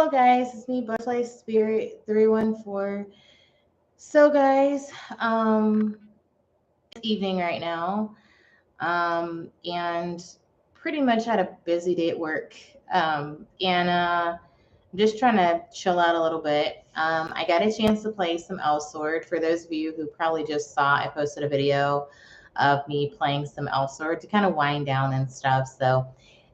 Hello, guys. It's me, Butterfly Spirit 314. So, guys, evening right now, and pretty much had a busy day at work. And I'm just trying to chill out a little bit. I got a chance to play some Elsword. For those of you who probably just saw, I posted a video of me playing some Elsword to kind of wind down and stuff. So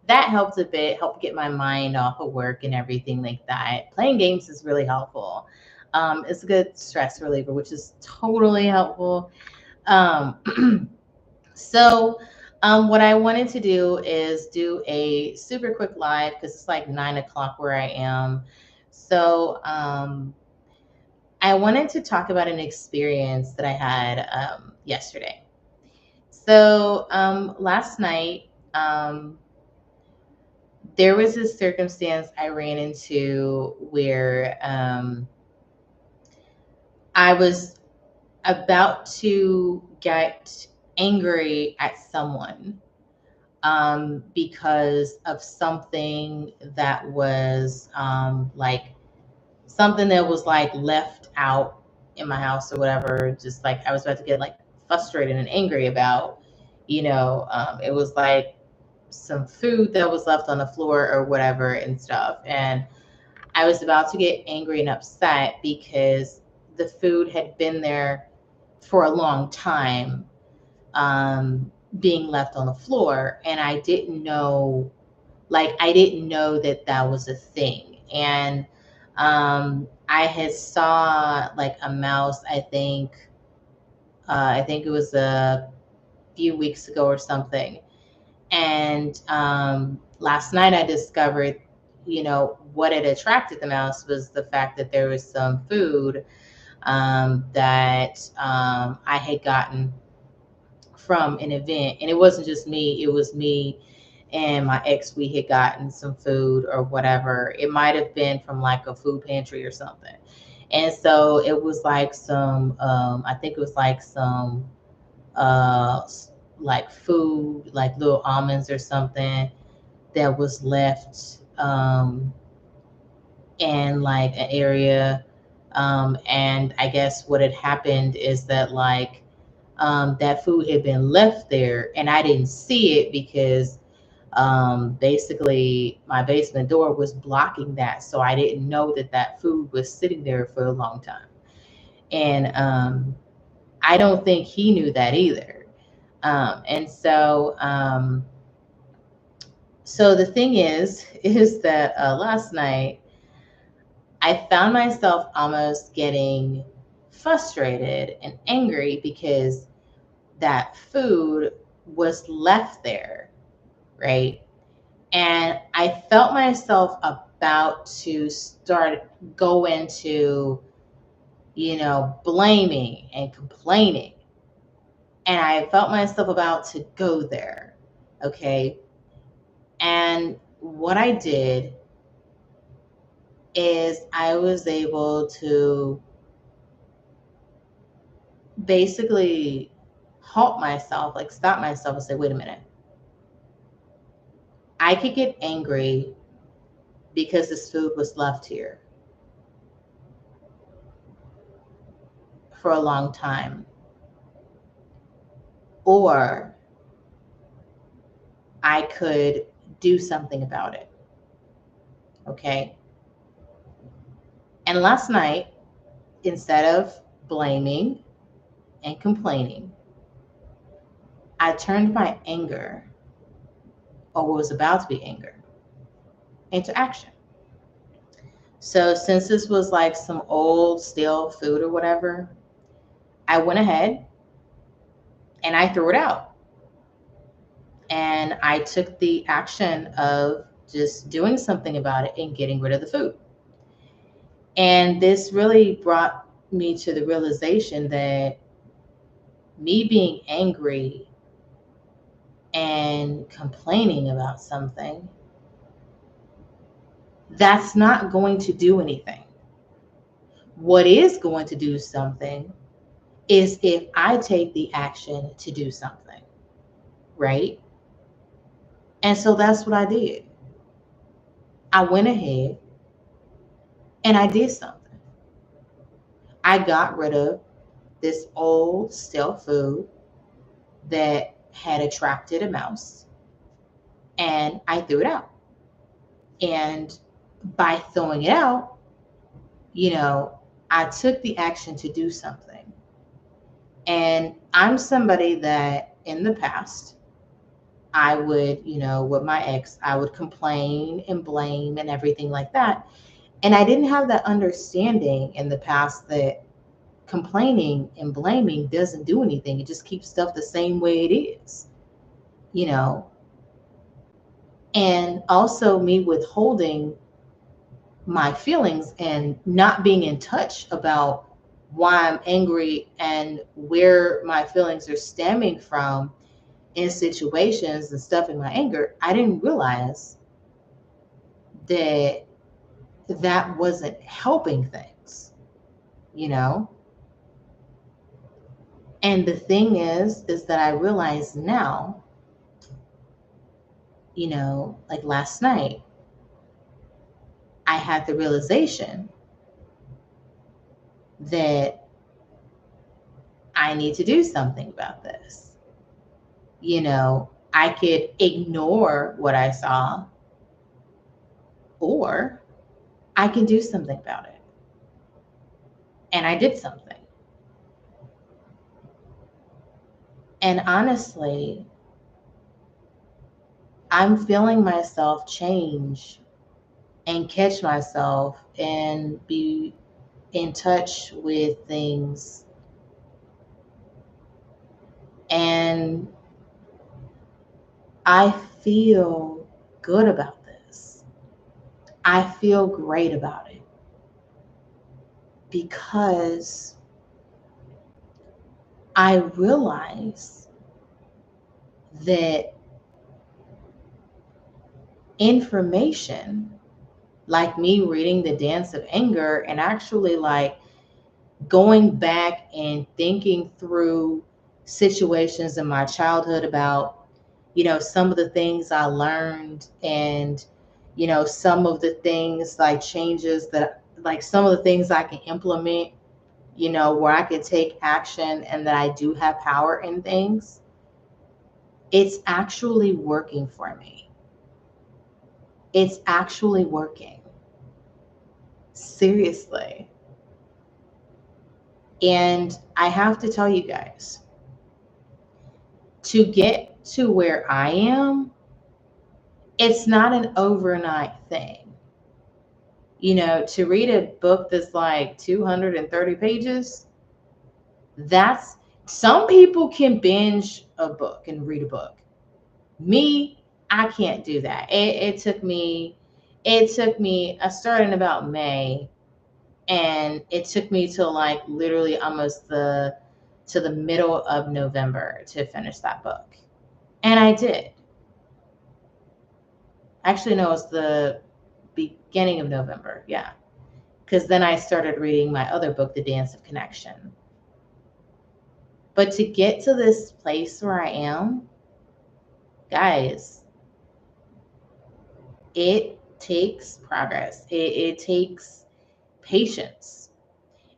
that helped a bit, helped get my mind off of work and everything like that. Playing games is really helpful. It's a good stress reliever, which is totally helpful. Um, so, what I wanted to do is do a super quick live because it's like 9 o'clock where I am. So, I wanted to talk about an experience that I had yesterday. So, last night, um, there was this circumstance I ran into where I was about to get angry at someone because of something that was like something that was like left out in my house or whatever. Just like I was about to get like frustrated and angry about, it was like some food that was left on the floor or whatever and stuff. And I was about to get angry and upset because the food had been there for a long time, being left on the floor. And I didn't know that that was a thing. And I had saw like a mouse, I think it was a few weeks ago or something. And last night I discovered, what had attracted the mouse was the fact that there was some food that I had gotten from an event. And it wasn't just me, it was me and my ex. We had gotten some food or whatever. It might have been from like a food pantry or something. And so it was like some, I think it was like some, like food, like little almonds or something that was left in like an area. And I guess what had happened is that like that food had been left there and I didn't see it because basically my basement door was blocking that. So I didn't know that that food was sitting there for a long time. And I don't think he knew that either. And so the thing is that last night I found myself almost getting frustrated and angry because that food was left there, right? And I felt myself about to start go into, blaming and complaining. And I felt myself about to go there. Okay. And what I did is I was able to basically halt myself, like stop myself and say, wait a minute. I could get angry because this food was left here for a long time. Or I could do something about it. Okay. And last night, instead of blaming and complaining, I turned my anger, or what was about to be anger, into action. So since this was like some old stale food or whatever, I went ahead and I threw it out. And I took the action of just doing something about it and getting rid of the food. And this really brought me to the realization that me being angry and complaining about something, that's not going to do anything. What is going to do something is if I take the action to do something, right? And so that's what I did. I went ahead And I did something. I got rid of this old stale food that had attracted a mouse, and I threw it out. And by throwing it out, you know, I took the action to do something. And I'm somebody that in the past, I would, with my ex, I would complain and blame and everything like that. And I didn't have that understanding in the past that complaining and blaming doesn't do anything. It just keeps stuff the same way it is, you know. And also me withholding my feelings and not being in touch about why I'm angry and where my feelings are stemming from in situations and stuff in my anger. I didn't realize that that wasn't helping things, you know? And the thing is that I realize now, like last night, I had the realization that I need to do something about this. I could ignore what I saw, or I can do something about it. And I did something. And honestly, I'm feeling myself change and catch myself and be in touch with things. And I feel good about this. I feel great about it because I realize that information, like me reading The Dance of Anger and actually like going back and thinking through situations in my childhood about, some of the things I learned and, some of the things like changes that, like some of the things I can implement, where I could take action and that I do have power in things. It's actually working for me. It's actually working. Seriously. And I have to tell you guys, to get to where I am, it's not an overnight thing. To read a book that's like 230 pages, that's some people can binge a book and read a book. Me, I can't do that. It took me, I started in about May, and it took me till like literally almost to the middle of November to finish that book. And I did. Actually, no, it was the beginning of November. Yeah. Because then I started reading my other book, The Dance of Connection. But to get to this place where I am, guys, it takes progress. It takes patience.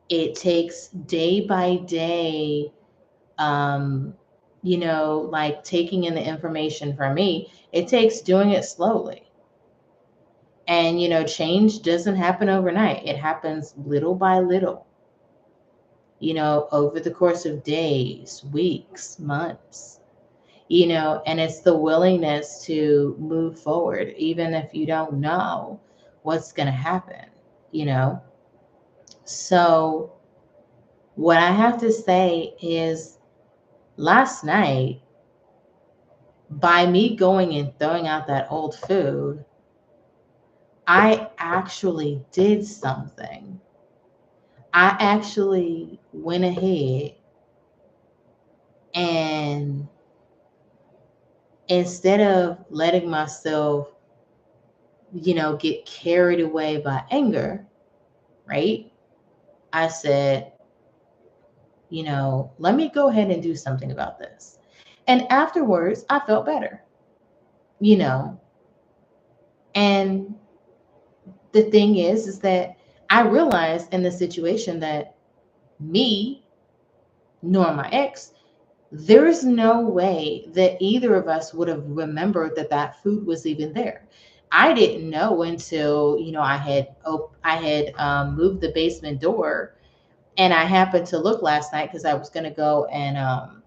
It takes day by day, like taking in the information from me. It takes doing it slowly. And, change doesn't happen overnight. It happens little by little, over the course of days, weeks, months, and it's the willingness to move forward, even if you don't know what's going to happen, you know? So, what I have to say is last night, by me going and throwing out that old food, I actually did something. I actually went ahead and instead of letting myself, get carried away by anger, right? I said, let me go ahead and do something about this. And afterwards, I felt better, you know. And the thing is that I realized in the situation that me nor my ex, there's no way that either of us would have remembered that that food was even there. I didn't know until, I had moved the basement door, and I happened to look last night because I was going to go and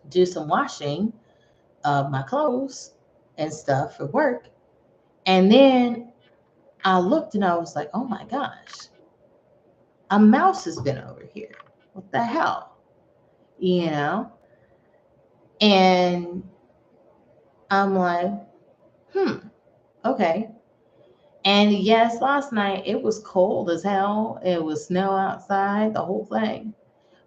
do some washing of my clothes and stuff for work. And then I looked and I was like, oh my gosh, a mouse has been over here. What the hell? You know? And I'm like, hmm, okay. And yes, last night it was cold as hell. It was snow outside, the whole thing.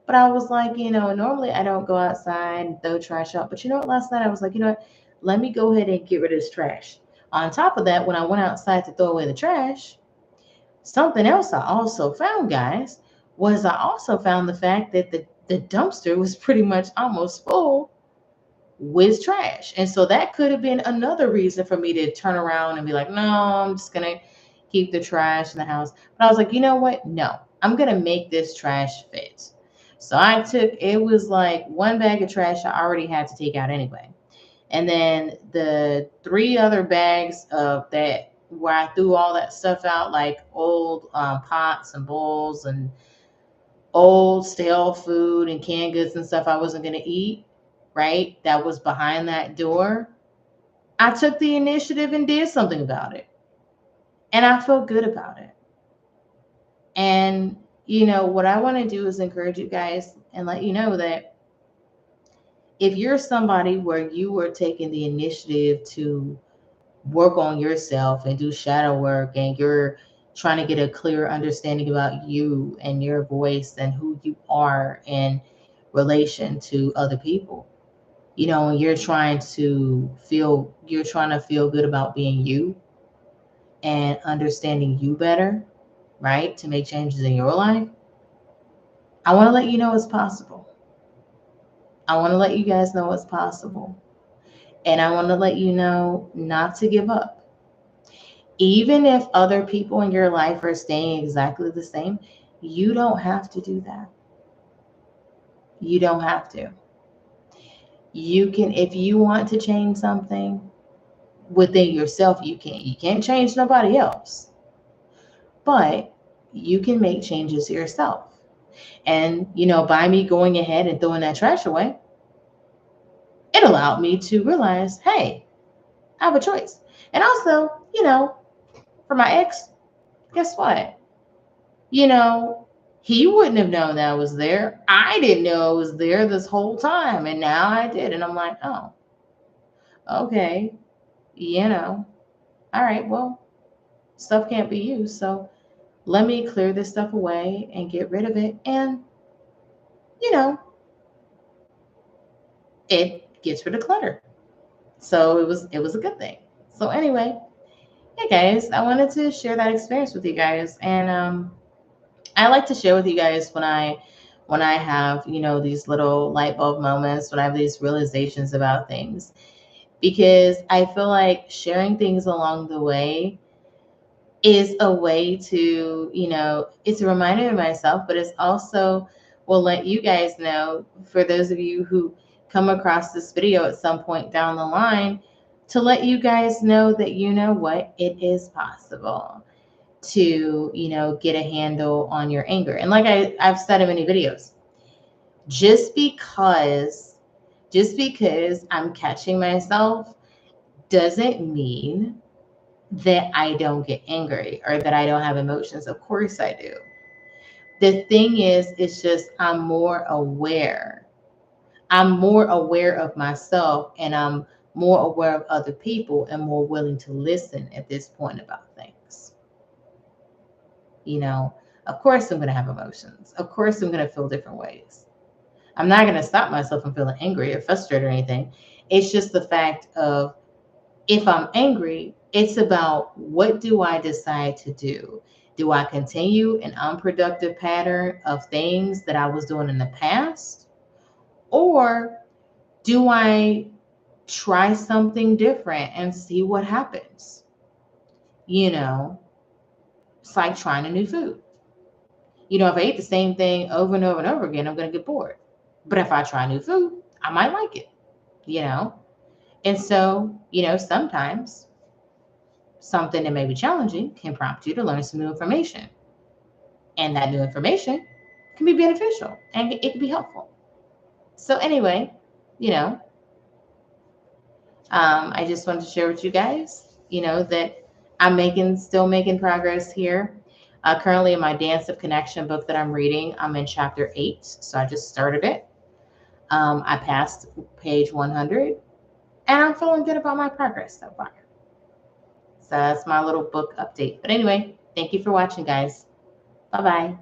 But I was like, normally I don't go outside and throw trash out. But you know what? Last night I was like, you know what? Let me go ahead and get rid of this trash. On top of that, when I went outside to throw away the trash, something else I also found, guys, was I also found the fact that the dumpster was pretty much almost full with trash. And so that could have been another reason for me to turn around and be like, no, I'm just going to keep the trash in the house. But I was like, you know what? No, I'm going to make this trash fit. So it was like one bag of trash I already had to take out anyway. And then the three other bags of that where I threw all that stuff out, like old pots and bowls and old stale food and canned goods and stuff I wasn't going to eat, right? That was behind that door. I took the initiative and did something about it. And I felt good about it. And, what I want to do is encourage you guys and let you know that if you're somebody where you are taking the initiative to work on yourself and do shadow work, and you're trying to get a clear understanding about you and your voice and who you are in relation to other people, and you're trying to feel good about being you and understanding you better, right? To make changes in your life. I want to let you know it's possible. I want to let you guys know it's possible. And I want to let you know not to give up. Even if other people in your life are staying exactly the same, you don't have to do that. You don't have to. You can, if you want to change something within yourself, you can. You can't change nobody else, but you can make changes yourself. And, by me going ahead and throwing that trash away, it allowed me to realize, hey, I have a choice. And also, for my ex, guess what? You know, he wouldn't have known that I was there. I didn't know I was there this whole time. And now I did. And I'm like, oh, okay. All right, well, stuff can't be used. So let me clear this stuff away and get rid of it. And, you know, it gets rid of clutter. So it was a good thing. So anyway, hey guys, I wanted to share that experience with you guys. And I like to share with you guys when I have, these little light bulb moments, when I have these realizations about things, because I feel like sharing things along the way is a way to, it's a reminder to myself, but it's also will let you guys know, for those of you who come across this video at some point down the line, to let you guys know that, what, it is possible to, get a handle on your anger. And like I've said in many videos, just because I'm catching myself doesn't mean that I don't get angry or that I don't have emotions. Of course I do. The thing is, it's just I'm more aware. I'm more aware of myself, and I'm more aware of other people and more willing to listen at this point about things. Of course I'm going to have emotions. Of course I'm going to feel different ways. I'm not going to stop myself from feeling angry or frustrated or anything. It's just the fact of, if I'm angry, it's about, what do I decide to do? Do I continue an unproductive pattern of things that I was doing in the past? Or do I try something different and see what happens? You know? It's like trying a new food. You know, if I eat the same thing over and over and over again, I'm going to get bored. But if I try new food, I might like it, you know? And so, you know, sometimes something that may be challenging can prompt you to learn some new information. And that new information can be beneficial and it can be helpful. So, anyway, you know, I just wanted to share with you guys, you know, that still making progress here. Currently, in my Dance of Connection book that I'm reading, I'm in chapter 8. So I just started it. I passed page 100, and I'm feeling good about my progress so far. So that's my little book update. But anyway, thank you for watching, guys. Bye bye.